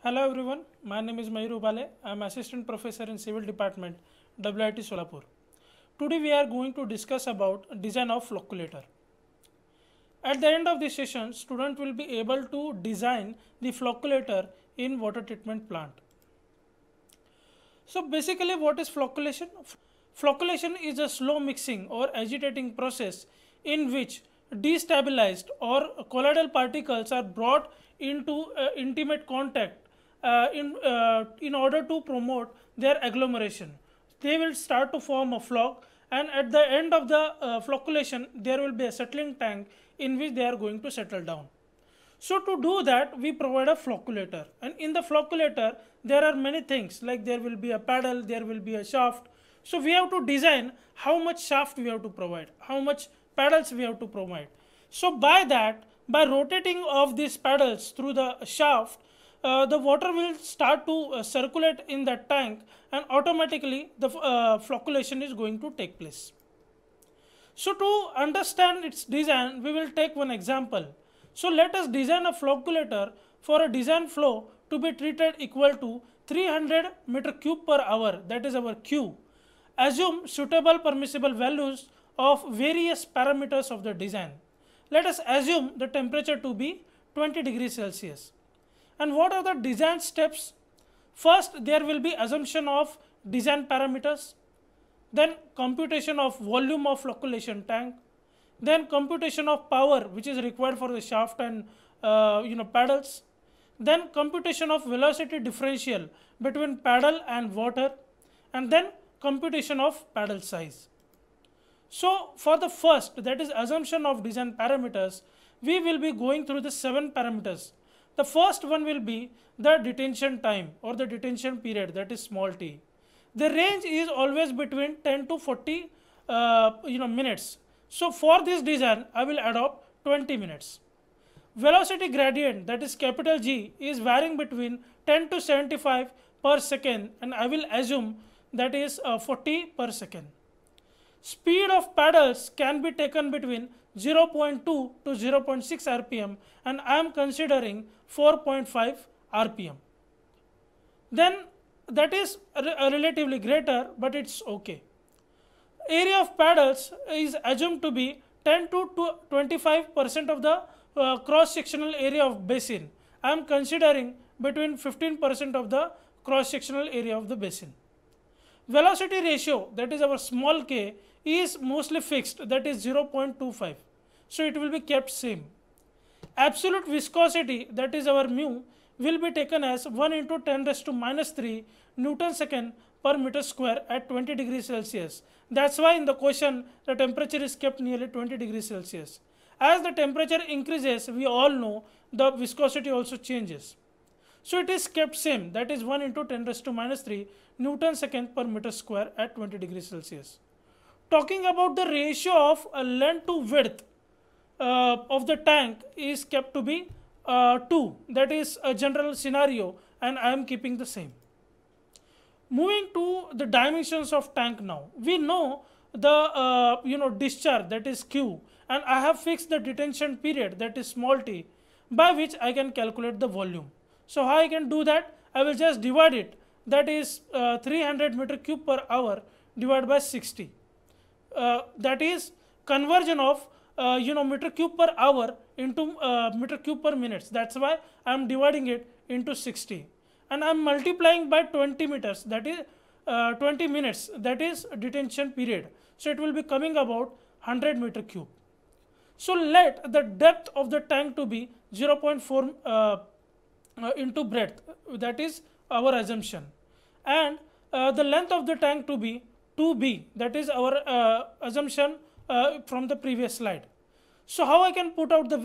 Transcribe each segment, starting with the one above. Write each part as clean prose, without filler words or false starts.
Hello everyone, my name is Mayur Ubale. I am Assistant Professor in Civil Department, WIT Solapur. Today we are going to discuss about design of flocculator. At the end of this session, student will be able to design the flocculator in water treatment plant. So basically what is flocculation? Flocculation is a slow mixing or agitating process in which destabilized or colloidal particles are brought into intimate contact in order to promote their agglomeration. They will start to form a floc, and at the end of the flocculation there will be a settling tank in which they are going to settle down. So to do that we provide a flocculator, and in the flocculator there are many things, like there will be a paddle, there will be a shaft. So we have to design how much shaft we have to provide, how much paddles we have to provide. So by that, by rotating of these paddles through the shaft, the water will start to circulate in that tank, and automatically the flocculation is going to take place. So to understand its design, we will take one example. So let us design a flocculator for a design flow to be treated equal to 300 meter cube per hour, that is our Q. Assume suitable permissible values of various parameters of the design. Let us assume the temperature to be 20 degrees Celsius. And what are the design steps? First, there will be assumption of design parameters, then computation of volume of flocculation tank, then computation of power which is required for the shaft and paddles, then computation of velocity differential between paddle and water, and then computation of paddle size. So for the first, that is assumption of design parameters, we will be going through the 7 parameters. The first one will be the detention time or the detention period, that is small t. The range is always between 10 to 40 minutes. So for this design I will adopt 20 minutes. Velocity gradient, that is capital G, is varying between 10 to 75 per second, and I will assume that is 40 per second. Speed of paddles can be taken between 0.2 to 0.6 rpm, and I am considering 4.5 rpm. Then that is relatively greater, but it's okay. Area of paddles is assumed to be 10 to 25% of the cross sectional area of basin. I am considering between 15% of the cross sectional area of the basin. Velocity ratio, that is our small k, is mostly fixed, that is 0.25. So it will be kept same. Absolute viscosity, that is our mu, will be taken as 1 into 10 raised to minus 3 Newton second per meter square at 20 degrees Celsius. That's why in the question the temperature is kept nearly 20 degrees Celsius. As the temperature increases, we all know the viscosity also changes. So it is kept same, that is 1 into 10 raised to minus 3 Newton second per meter square at 20 degrees Celsius. Talking about the ratio of length to width of the tank is kept to be 2. That is a general scenario, and I am keeping the same. Moving to the dimensions of tank now. We know the discharge, that is Q, and I have fixed the detention period, that is small t, by which I can calculate the volume. So how I can do that? I will just divide it, that is 300 meter cube per hour divided by 60. That is conversion of meter cube per hour into meter cube per minutes. That's why I am dividing it into 60, and I am multiplying by 20 meters, that is 20 minutes, that is detention period. So it will be coming about 100 meter cube. So let the depth of the tank to be 0.4 into breadth, that is our assumption, and the length of the tank to be 2b, that is our assumption from the previous slide. So how I can put out the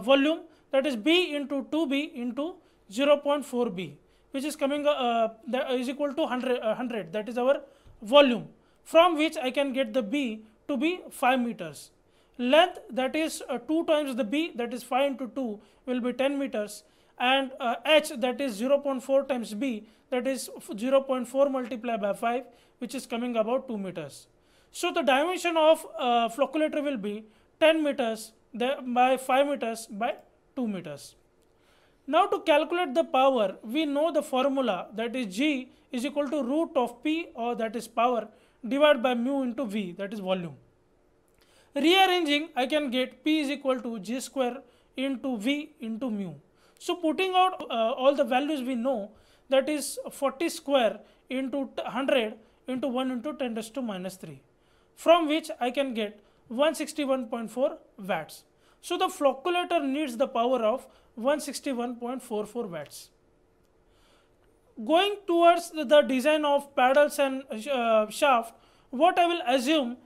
volume, that is b into 2b into 0.4b, which is coming that is equal to 100, that is our volume, from which I can get the b to be 5 meters. Length, that is 2 times the b, that is 5 into 2 will be 10 meters, and h, that is 0.4 times b, that is 0.4 multiplied by 5, which is coming about 2 meters. So the dimension of flocculator will be 10 meters by 5 meters by 2 meters. Now to calculate the power, we know the formula, that is G is equal to root of P, or that is power, divided by mu into V, that is volume. Rearranging, I can get P is equal to G square into V into mu. So putting out all the values we know, that is 40 square into 100 into 1 into 10 raised to minus 3, from which I can get 161.4 watts. So the flocculator needs the power of 161.44 watts. Going towards the design of paddles and shaft, what I will assume,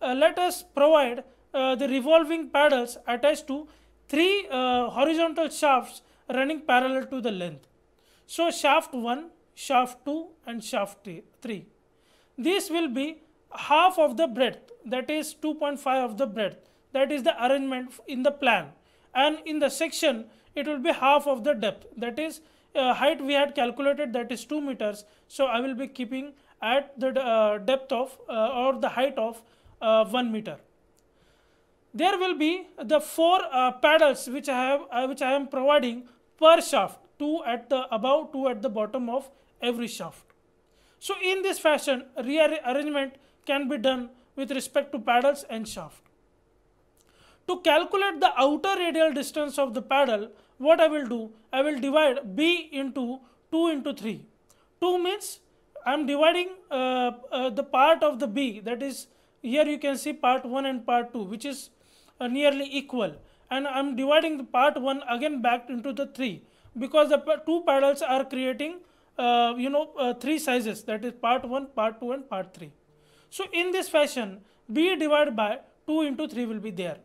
let us provide the revolving paddles attached to three horizontal shafts running parallel to the length. So shaft 1, shaft 2 and shaft 3. This will be half of the breadth, that is 2.5 of the breadth, that is the arrangement in the plan, and in the section it will be half of the depth, that is height we had calculated, that is 2 meters. So I will be keeping at the depth of or the height of 1 meter. There will be the 4 paddles which I am providing per shaft, 2 at the above, 2 at the bottom of every shaft. So in this fashion, rearrangement can be done with respect to paddles and shaft. To calculate the outer radial distance of the paddle, what I will do, I will divide B into 2 into 3. 2 means I am dividing the part of the B, that is here you can see part 1 and part 2, which is nearly equal, and I am dividing the part 1 again back into the 3, because the 2 paddles are creating 3 sizes, that is part 1, part 2 and part 3. So in this fashion, B divided by 2 into 3 will be there,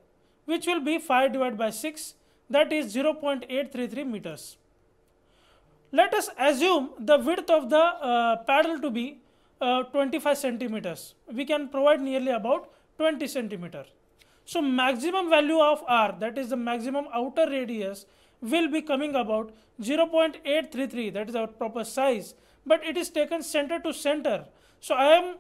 which will be 5 divided by 6, that is 0.833 meters. Let us assume the width of the paddle to be 25 centimeters. We can provide nearly about 20 centimeters. So maximum value of R, that is the maximum outer radius, will be coming about 0.833, that is our proper size, but it is taken center to center. So I am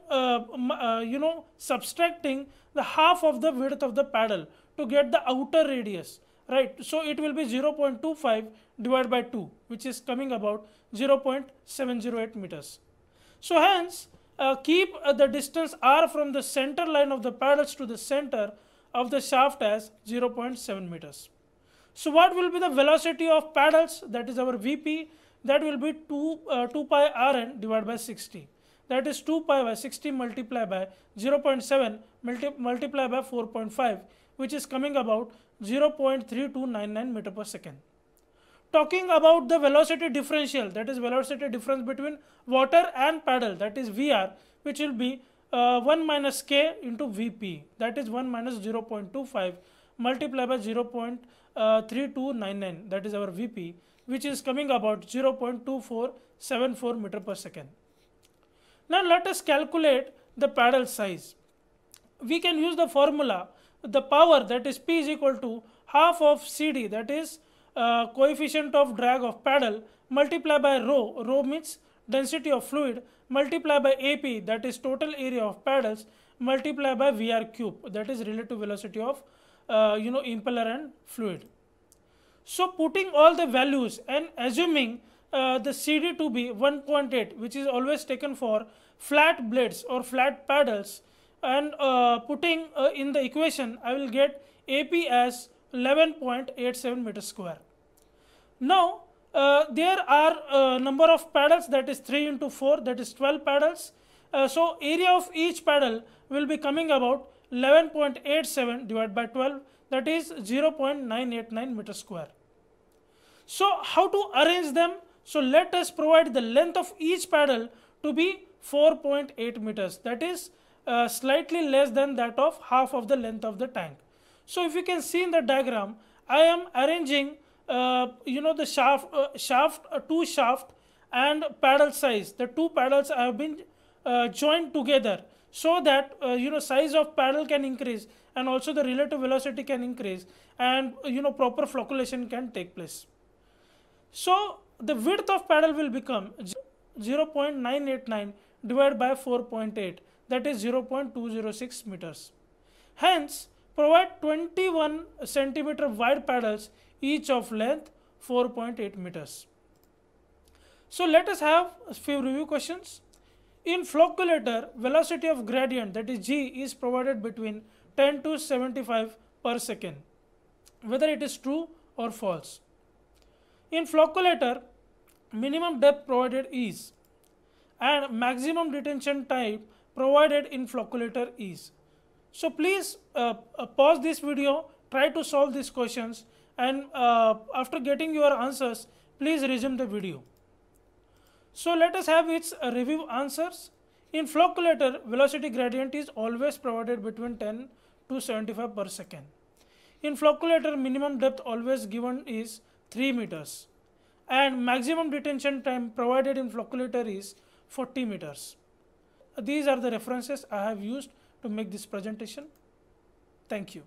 subtracting the half of the width of the paddle to get the outer radius, right? So it will be 0.25 divided by 2, which is coming about 0.708 meters. So hence keep the distance R from the center line of the paddles to the center of the shaft as 0.7 meters. So what will be the velocity of paddles, that is our Vp, that will be 2 pi Rn divided by 60, that is 2 pi by 60 multiplied by 0.7 multiplied by 4.5, which is coming about 0.3299 meter per second. Talking about the velocity differential, that is velocity difference between water and paddle, that is Vr, which will be 1 minus k into Vp, that is 1 minus 0.25 multiplied by 0.3299, that is our Vp, which is coming about 0.2474 meter per second. Now let us calculate the paddle size. We can use the formula, the power, that is P is equal to half of CD, that is coefficient of drag of paddle, multiplied by rho, rho means density of fluid, multiplied by AP, that is total area of paddles, multiplied by VR cube, that is relative velocity of impeller and fluid. So putting all the values and assuming the CD to be 1.8, which is always taken for flat blades or flat paddles, and putting in the equation, I will get AP as 11.87 meters square. Now there are number of paddles, that is 3 into 4, that is 12 paddles. So area of each paddle will be coming about 11.87 divided by 12, that is 0.989 meters square. So how to arrange them? So let us provide the length of each paddle to be 4.8 meters, that is slightly less than that of half of the length of the tank. So if you can see in the diagram, I am arranging the shaft, two shaft and paddle size. The two paddles have been joined together so that size of paddle can increase and also the relative velocity can increase, and proper flocculation can take place. So the width of paddle will become 0.989 divided by 4.8, that is 0.206 meters. Hence provide 21 centimeter wide paddles, each of length 4.8 meters. So let us have a few review questions. In flocculator, velocity of gradient, that is g, is provided between 10 to 75 per second, whether it is true or false. In flocculator, minimum depth provided is, and maximum detention time provided in flocculator is. So please pause this video, try to solve these questions, and after getting your answers, please resume the video. So let us have its review answers. In flocculator, velocity gradient is always provided between 10 to 75 per second. In flocculator, minimum depth always given is 3 meters, and maximum detention time provided in flocculator is 40 meters. These are the references I have used to make this presentation. Thank you.